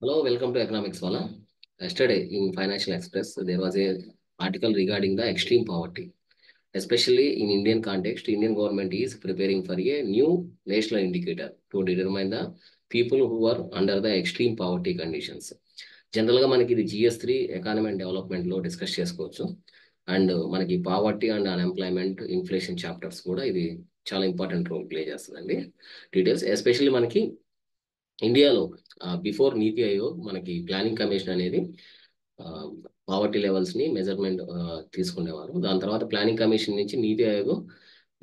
Hello, welcome to Economics Wala. Yesterday in Financial Express, there was a article regarding the extreme poverty. Especially in Indian context, Indian government is preparing for a new national indicator to determine the people who are under the extreme poverty conditions. జనరల్గా మనకి ఇది GS3 economy and డెవలప్మెంట్లో discuss చేసుకోవచ్చు. And మనకి poverty and unemployment inflation chapters కూడా ఇది చాలా important role play చేస్తుందండి. డీటెయిల్స్ ఎస్పెషల్లీ మనకి ఇండియాలో బిఫోర్ నీతి ఆయోగ్ మనకి ప్లానింగ్ కమిషన్ అనేది పావర్టీ లెవెల్స్ ని మెజర్మెంట్ తీసుకునేవారు. దాని తర్వాత ప్లానింగ్ కమిషన్ నుంచి నీతి ఆయోగ్,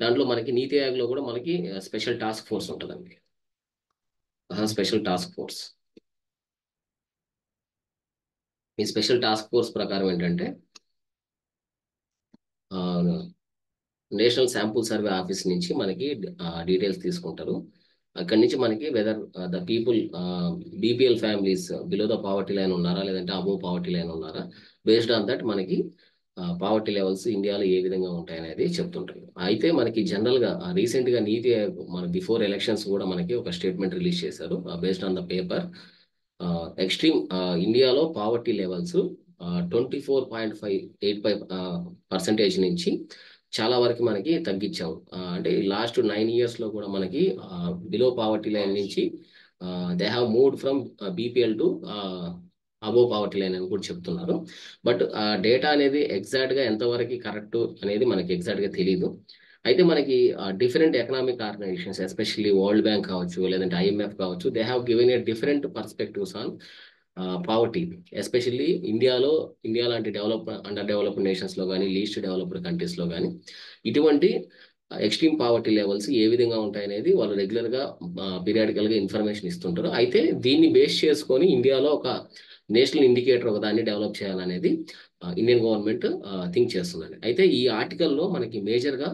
దాంట్లో మనకి నీతి ఆయోగ్ లో కూడా మనకి స్పెషల్ టాస్క్ ఫోర్స్ ఉంటుందండి. స్పెషల్ టాస్క్ ఫోర్స్, ఈ స్పెషల్ టాస్క్ ఫోర్స్ ప్రకారం ఏంటంటే నేషనల్ శాంపుల్ సర్వే ఆఫీస్ నుంచి మనకి డీటెయిల్స్ తీసుకుంటారు. అక్కడి నుంచి మనకి whether the people BPL families below the poverty line ఉన్నారా లేదంటే అబోవ్ పావర్టీ లైన్ ఉన్నారా, బేస్డ్ ఆన్ దట్ మనకి పావర్టీ లెవెల్స్ ఇండియాలో ఏ విధంగా ఉంటాయనేది చెప్తుంటారు. అయితే మనకి జనరల్ గా రీసెంట్ గా నీతి ఆయోగ్ మన బిఫోర్ ఎలక్షన్స్ కూడా మనకి ఒక స్టేట్మెంట్ రిలీజ్ చేశారు. Based on the paper extreme ఇండియాలో పావర్టీ లెవెల్స్ 24.85% నుంచి చాలా వరకు మనకి తగ్గించాము. అంటే లాస్ట్ 9 years లో కూడా మనకి బిలో పావర్టీ లైన్ నుంచి they have moved from BPL to above poverty line అని కూడా చెప్తున్నారు. బట్ ఆ డేటా అనేది ఎగ్జాక్ట్ గా ఎంతవరకు కరెక్ట్ అనేది మనకి ఎగ్జాక్ట్ గా తెలియదు. అయితే మనకి different economic organisations especially World Bank కావచ్చు లేదంటే IMF కావచ్చు, they have given a different perspectives on poverty. Especially India లాంటి అండర్ డెవలప్డ్ నేషన్స్ లో కానీ లీస్ట్ డెవలప్డ్ కంట్రీస్ లో కానీ ఇటువంటి ఎక్స్ట్రీమ్ పావర్టీ లెవెల్స్ ఏ విధంగా ఉంటాయనేది వాళ్ళు రెగ్యులర్ గా పీరియాడికల్ గా ఇన్ఫర్మేషన్ ఇస్తుంటారు. అయితే దీన్ని బేస్ చేసుకొని ఇండియాలో ఒక నేషనల్ ఇండికేటర్ ఒక దాన్ని డెవలప్ చేయాలనేది ఇండియన్ గవర్నమెంట్ థింక్ చేస్తుందండి. అయితే ఈ ఆర్టికల్లో మనకి మేజర్ గా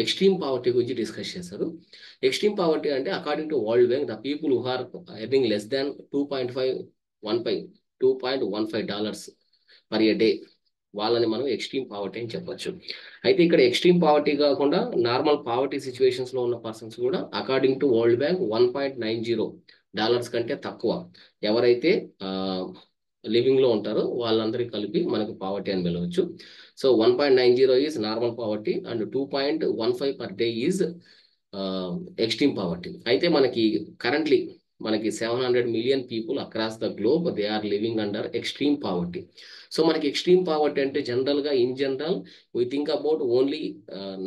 ఎక్స్ట్రీమ్ పావర్టీ గురించి డిస్కస్ చేశారు. ఎక్స్ట్రీమ్ పావర్టీ అంటే according to World Bank the people who are earning less than $2.15 per a day, వాళ్ళని మనం ఎక్స్ట్రీమ్ పావర్టీ అని చెప్పొచ్చు. అయితే ఇక్కడ ఎక్స్ట్రీమ్ పావర్టీ కాకుండా నార్మల్ పావర్టీ సిచ్యువేషన్స్ లో ఉన్న పర్సన్స్ కూడా అకార్డింగ్ టు వరల్డ్ బ్యాంక్ $1.90 కంటే తక్కువ ఎవరైతే లివింగ్ లో ఉంటారో వాళ్ళందరికీ కలిపి మనకు పావర్టీ అని పిలవచ్చు. So 1.90 is normal poverty and 2.15 per day is extreme poverty. అయితే మనకి కరెంట్లీ మనకి 700 million people across the globe they are living under extreme poverty. So మనకి ఎక్స్ట్రీమ్ పావర్టీ అంటే in general we think about only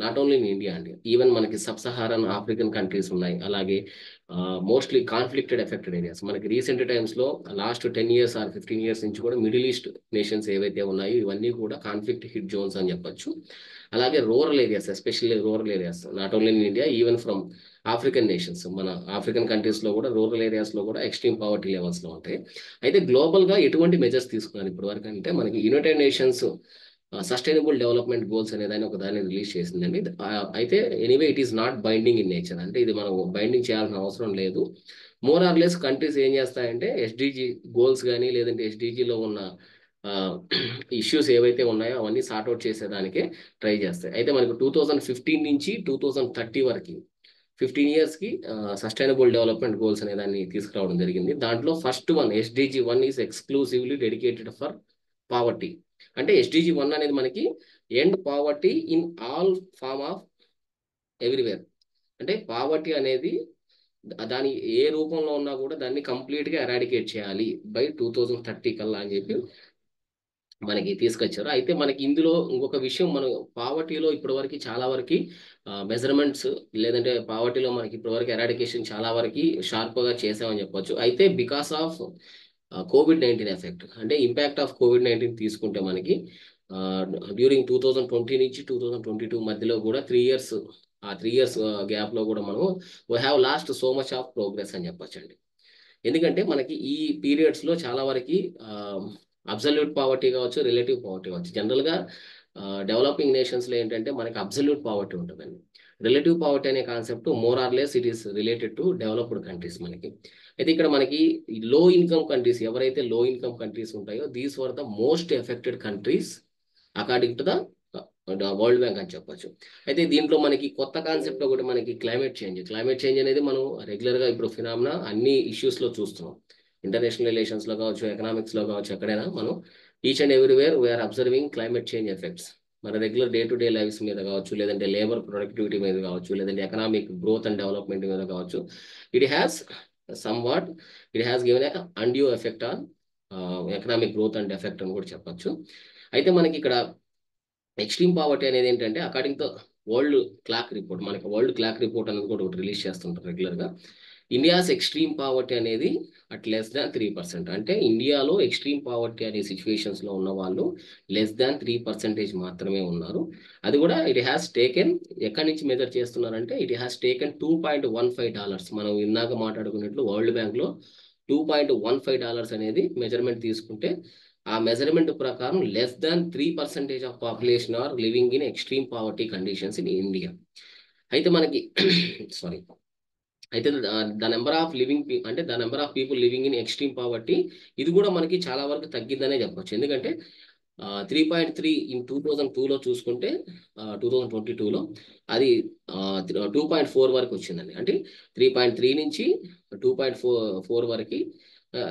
not only in India అండి, even మనకి sub Saharan African countries ఉన్నాయి, అలాగే mostly conflicted affected areas. మనకి recent times లో last 10 years or 15 years నుంచి కూడా మిడిల్ ఈస్ట్ నేషన్స్ ఏవైతే ఉన్నాయో ఇవన్నీ కూడా కాన్ఫ్లిక్ట్ హిట్ జోన్స్ అని చెప్పొచ్చు. అలాగే rural areas, especially rural areas not only in India, even from African nations, మన ఆఫ్రికన్ కంట్రీస్ లో కూడా రూరల్ ఏరియాస్ లో కూడా ఎక్స్ట్రీమ్ పావర్టీ లెవెల్స్ లో ఉంటాయి. అయితే గ్లోబల్ గా ఎటువంటి మెజర్స్ తీసుకున్నారు ఇప్పటి వరకు అంటే మనకి United nations sustainable development goals అనేదాన్ని ఒక దాన్ని రిలీజ్ చేసిందండి. అయితే anyway it is not binding in nature, అంటే ఇది మనం బైండింగ్ చేయాల్సిన అవసరం లేదు. మోర్ ఆర్ లెస్ కంట్రీస్ ఏం చేస్తాయంటే SDG గోల్స్ కానీ లేదంటే SDGలో ఉన్న ఇష్యూస్ ఏవైతే ఉన్నాయో అవన్నీ సార్ట్అవుట్ చేసేదానికే ట్రై చేస్తాయి. అయితే మనకు 2015 నుంచి 2030 వరకు 15 years కి సస్టైనబుల్ డెవలప్మెంట్ గోల్స్ అనే దాన్ని తీసుకురావడం జరిగింది. దాంట్లో first one SDG 1 is exclusively dedicated for poverty. అంటే SDG 1 అనేది మనకి end poverty in all form of everywhere. అంటే పావర్టీ అనేది దాని ఏ రూపంలో ఉన్నా కూడా దాన్ని కంప్లీట్ గా ఎరాడికేట్ చేయాలి బై 2030 కల్లా అని చెప్పి మనకి తీసుకొచ్చారు. అయితే మనకి ఇందులో ఇంకొక విషయం, మనం పావర్టీలో ఇప్పటి వరకు చాలా వరకు మెజర్మెంట్స్ లేదంటే పావర్టీలో మనకి ఇప్పటి వరకు ఎరాడికేషన్ చాలా వరకు షార్ప్ గా చేసామని చెప్పొచ్చు. అయితే బికాస్ ఆఫ్ COVID-19 ఎఫెక్ట్, అంటే ఇంపాక్ట్ ఆఫ్ COVID-19 తీసుకుంటే మనకి డ్యూరింగ్ 2020 నుంచి 2022 మధ్యలో కూడా 3 years, ఆ 3 years గ్యాప్ లో కూడా మనం we have lost so much of progress అని చెప్పొచ్చు అండి. ఎందుకంటే మనకి ఈ పీరియడ్స్ లో చాలా వరకు అబ్సల్యూట్ పావర్టీ కావచ్చు, రిలేటివ్ పావర్టీ కావచ్చు. జనరల్ గా డెవలపింగ్ నేషన్స్ లో ఏంటంటే మనకి అబ్సల్యూట్ పావర్టీ ఉంటుందండి. రిలేటివ్ పావర్టీ అనే concept more or less it is related to developed countries మనకి. అయితే ఇక్కడ మనకి లో ఇన్కమ్ కంట్రీస్, ఎవరైతే లో ఇన్కమ్ కంట్రీస్ ఉంటాయో these were the most affected countries according to the world bank అని చెప్పొచ్చు. అయితే దీంట్లో మనకి కొత్త కాన్సెప్ట్ ఒకటి మనకి క్లైమేట్ చేంజ్ అనేది మనం రెగ్యులర్ గా ఇప్పుడు ఫినామినా అన్ని ఇష్యూస్ లో చూస్తున్నాం. ఇంటర్నేషనల్ రిలేషన్స్లో కావచ్చు, ఎకనామిక్స్లో కావచ్చు, ఎక్కడైనా మనం each and everywhere we are observing climate change effects. మన regular day to day lifes మీద కావచ్చు, లేదంటే లేబర్ ప్రొడక్టివిటీ మీద కావచ్చు, లేదంటే ఎకనామిక్ గ్రోత్ అండ్ డెవలప్మెంట్ మీద కావచ్చు, it has somewhat it has given undue effect on economic growth and effect అని కూడా చెప్పొచ్చు. అయితే మనకి ఇక్కడ ఎక్స్ట్రీమ్ పావర్టీ అనేది ఏంటంటే according to world clock report, మనకి వరల్డ్ క్లాక్ రిపోర్ట్ అనేది కూడా ఒకటి రిలీజ్ చేస్తుంటారు రెగ్యులర్గా. ఇండియాస్ ఎక్స్ట్రీమ్ పావర్టీ అనేది అట్ లెస్ దాన్ 3%. అంటే ఇండియాలో ఎక్స్ట్రీమ్ పావర్టీ అనే సిచ్యువేషన్స్లో ఉన్న వాళ్ళు లెస్ దాన్ 3% మాత్రమే ఉన్నారు. అది కూడా ఇట్ హ్యాస్ టేకెన్, ఎక్కడి నుంచి మెజర్ చేస్తున్నారంటే ఇట్ హ్యాస్ టేకెన్ $2.15. మనం ఇందాక మాట్లాడుకున్నట్లు వరల్డ్ బ్యాంక్లో $2.15 అనేది మెజర్మెంట్ తీసుకుంటే ఆ మెజర్మెంట్ ప్రకారం less than 3% of population are living in extreme poverty conditions in India. అయితే మనకి సారీ అయితే ద నెంబర్ ఆఫ్ లివింగ్ అంటే the number of people living in extreme poverty ఇది కూడా మనకి చాలా వరకు తగ్గిందనే చెప్పొచ్చు. ఎందుకంటే 3.3 ఇన్ 2002లో చూసుకుంటే 2022లో అది 2.4 వరకు వచ్చిందండి. అంటే 3.3 నుంచి 2.4 వరకు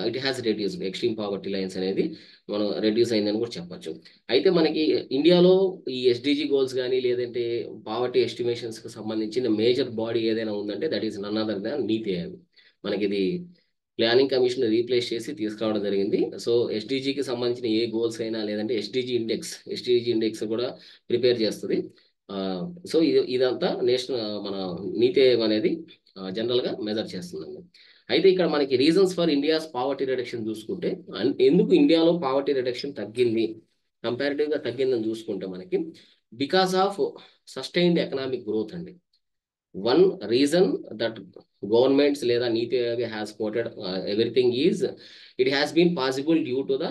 it has reduced. Extreme poverty lines అనేది మనం రెడ్యూస్ అయిందని కూడా చెప్పొచ్చు. అయితే మనకి ఇండియాలో ఈ ఎస్డిజి గోల్స్ కానీ లేదంటే పావర్టీ ఎస్టిమేషన్స్కి సంబంధించిన మేజర్ బాడీ ఏదైనా ఉందంటే that is none other than NITI Aayog. మనకి ఇది ప్లానింగ్ కమిషన్ రీప్లేస్ చేసి తీసుకురావడం జరిగింది. సో ఎస్డిజికి సంబంధించిన ఏ గోల్స్ అయినా లేదంటే ఎస్డిజి ఇండెక్స్ కూడా ప్రిపేర్ చేస్తుంది. సో ఇదంతా నేషనల్ మన నీతి ఆయోగ్ అనేది జనరల్గా మెజర్ చేస్తుందండి. అయితే ఇక్కడ మనకి reasons for India's poverty reduction చూసుకుంటే ఎందుకు ఇండియాలో పావర్టీ రిడక్షన్ తగ్గింది, కంపారిటివ్గా తగ్గిందని చూసుకుంటే మనకి because of sustained economic growth అండి. వన్ రీజన్ దట్ గవర్నమెంట్స్ లేదా Niti Aayog has quoted everything is it has been possible due to the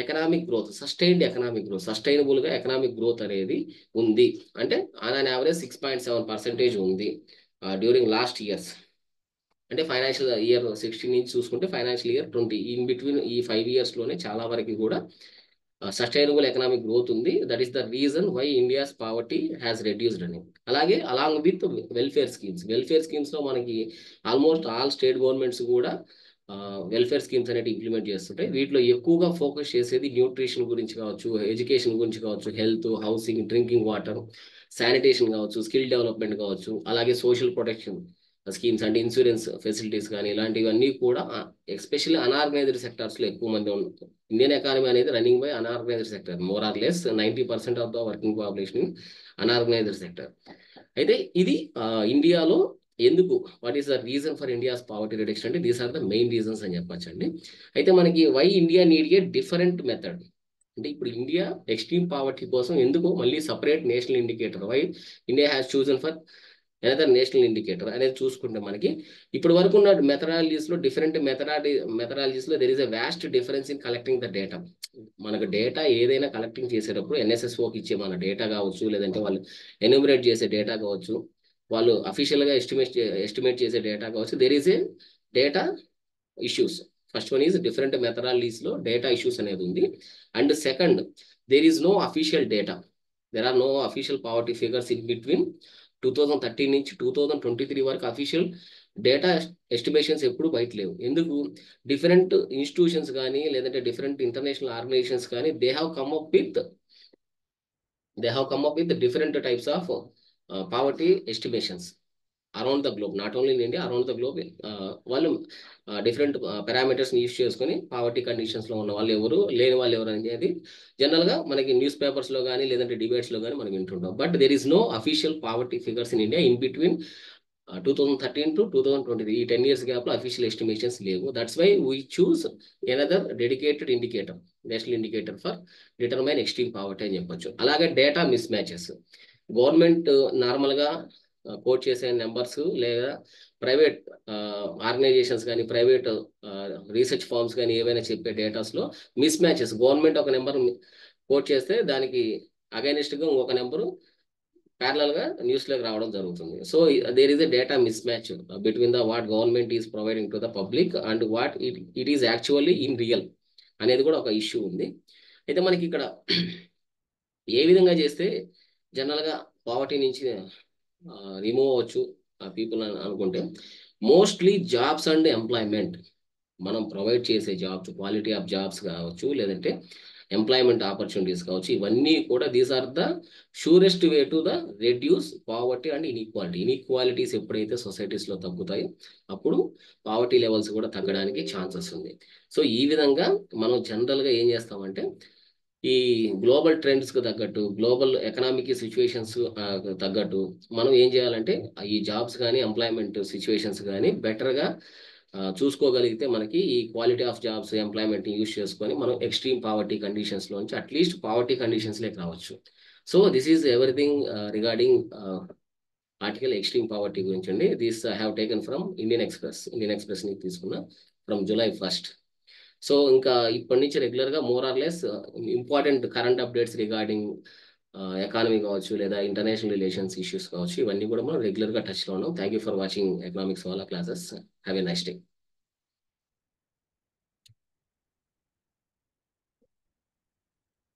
economic growth, sustained economic growth. సస్టైనబుల్గా ఎకనామిక్ గ్రోత్ అనేది ఉంది. అంటే ఆన్ యావరేజ్ 6.7% ఉంది డ్యూరింగ్ లాస్ట్ ఇయర్స్. అంటే financial year 16 నుంచి చూసుకుంటే ఫైనాన్షియల్ ఇయర్ 20 ఇన్ బిట్వీన్ ఈ 5 ఇయర్స్లోనే చాలా వరకు కూడా సస్టైనబుల్ ఎకనామిక్ గ్రోత్ ఉంది. That is the reason why India's poverty has reduced అని. అలాగే అలాంగ్ విత్ వెల్ఫేర్ స్కీమ్స్లో మనకి ఆల్మోస్ట్ ఆల్ స్టేట్ గవర్నమెంట్స్ కూడా వెల్ఫేర్ స్కీమ్స్ అనేవి ఇంప్లిమెంట్ చేస్తుంటాయి. వీటిలో ఎక్కువగా ఫోకస్ చేసేది న్యూట్రిషన్ గురించి కావచ్చు, ఎడ్యుకేషన్ గురించి కావచ్చు, health, housing, drinking water, sanitation కావచ్చు, స్కిల్ డెవలప్మెంట్ కావచ్చు, అలాగే సోషల్ ప్రొటెక్షన్ స్కీమ్స్ అంటే ఇన్సూరెన్స్ ఫెసిలిటీస్ కానీ ఇలాంటివన్నీ కూడా ఎస్పెషల్లీ అన్ఆర్గనైజ్డ్ సెక్టార్స్లో ఎక్కువ మంది ఉన్నారు. ఇండియన్ ఎకానమీ అనేది running by unorganised sector. More or less 90% of the working population unorganised sector. అయితే ఇది ఇండియాలో ఎందుకు, what is the reason for India's poverty reduction అంటే these are the main reasons అని చెప్పచ్చండి. అయితే మనకి why India need a different method అంటే ఇప్పుడు ఇండియా ఎక్స్ట్రీమ్ పావర్టీ కోసం ఎందుకు మళ్ళీ separate national indicator, why India has chosen for another national indicator అనేది చూసుకుంటే మనకి ఇప్పటి వరకు ఉన్న మెథడాలజీస్లో డిఫరెంట్ మెథడాలజీస్లో there is a vast difference in collecting the data. మనకు డేటా ఏదైనా కలెక్టింగ్ చేసేటప్పుడు ఎన్ఎస్ఎస్ఓకి ఇచ్చే మన డేటా కావచ్చు, లేదంటే వాళ్ళు ఎన్యూమరేట్ చేసే డేటా కావచ్చు, వాళ్ళు అఫీషియల్గా ఎస్టిమేట్ చేసే డేటా కావచ్చు, there is a data issues. First one is different మెథడాలజీస్లో డేటా ఇష్యూస్ అనేది ఉంది. And second, there is no official data. There are no official poverty figures in between 2013 నుంచి 2023 వరకు అఫీషియల్ డేటా ఎస్టిమేషన్స్ ఎప్పుడు బయట లేవు. ఎందుకు? డిఫరెంట్ ఇన్స్టిట్యూషన్స్ కానీ లేదంటే డిఫరెంట్ ఇంటర్నేషనల్ ఆర్గనైజేషన్స్ కానీ they have come up with different types of poverty estimations around the globe, not only in India, around the globe. వాళ్ళు డిఫరెంట్ పారామీటర్స్ని యూజ్ చేసుకొని పావర్టీ కండిషన్స్లో ఉన్న వాళ్ళు ఎవరు, లేని వాళ్ళు ఎవరు అనేది జనరల్గా మనకి న్యూస్ పేపర్స్లో కానీ లేదంటే డిబేట్స్లో కానీ మనం వింటుంటాం. But there is no official poverty figures in India in between 2013 to 2023. ఈ 10 years గ్యాప్లో అఫీషియల్ ఎస్టిమేషన్స్ లేవు. That's why we choose another dedicated indicator, national indicator for determine extreme poverty అని చెప్పొచ్చు. అలాగే డేటా మిస్ మ్యాచెస్. గవర్నమెంట్ నార్మల్గా quote చేసే numbers లేదా private organisations కానీ ప్రైవేట్ రీసెర్చ్ ఫార్మ్స్ కానీ ఏవైనా చెప్పే డేటాస్లో మిస్ మ్యాచెస్. గవర్నమెంట్ ఒక నెంబర్ కోట్ చేస్తే దానికి అగైనిస్ట్గా ఇంకొక నెంబరు ప్యారలల్గా న్యూస్లోకి రావడం జరుగుతుంది. So there is a data mismatch between the what government is providing to the public and what it is actually in real అనేది కూడా ఒక ఇష్యూ ఉంది. అయితే మనకి ఇక్కడ ఏ విధంగా చేస్తే జనరల్గా పావర్టీ నుంచి రిమూవ్ అవ్వచ్చు పీపుల్ అని అనుకుంటే మోస్ట్లీ జాబ్స్ అండ్ ఎంప్లాయ్మెంట్. మనం ప్రొవైడ్ చేసే జాబ్స్, క్వాలిటీ ఆఫ్ జాబ్స్ కావచ్చు, లేదంటే ఎంప్లాయ్మెంట్ ఆపర్చునిటీస్ కావచ్చు, ఇవన్నీ కూడా these are the surest way to the reduce poverty and inequality. Inequalities ఎప్పుడైతే సొసైటీస్లో తగ్గుతాయో అప్పుడు పావర్టీ లెవెల్స్ కూడా తగ్గడానికి ఛాన్సెస్ ఉంది. సో ఈ విధంగా మనం జనరల్గా ఏం చేస్తామంటే ఈ గ్లోబల్ ట్రెండ్స్కి తగ్గట్టు, గ్లోబల్ ఎకనామిక్ సిచ్యువేషన్స్ తగ్గట్టు మనం ఏం చేయాలంటే ఈ జాబ్స్ కానీ ఎంప్లాయ్మెంట్ సిచ్యువేషన్స్ కానీ బెటర్గా చూసుకోగలిగితే మనకి ఈ quality of jobs, employment use చేసుకొని మనం ఎక్స్ట్రీమ్ పావర్టీ కండిషన్స్ లోంచి అట్లీస్ట్ పావర్టీ కండిషన్స్లోకి రావచ్చు. So this is everything regarding article extreme poverty గురించి అండి. This I have taken from Indian express ని తీసుకున్న ఫ్రమ్ July 1st. సో ఇంకా ఇప్పటి నుంచి రెగ్యులర్గా more or less important current updates regarding economy కావచ్చు, లేదా ఇంటర్నేషనల్ రిలేషన్స్ ఇష్యూస్ కావచ్చు, ఇవన్నీ కూడా మనం రెగ్యులర్గా టచ్లో ఉన్నాం. Thank you for watching economics వాళ్ళ classes. Have a nice day.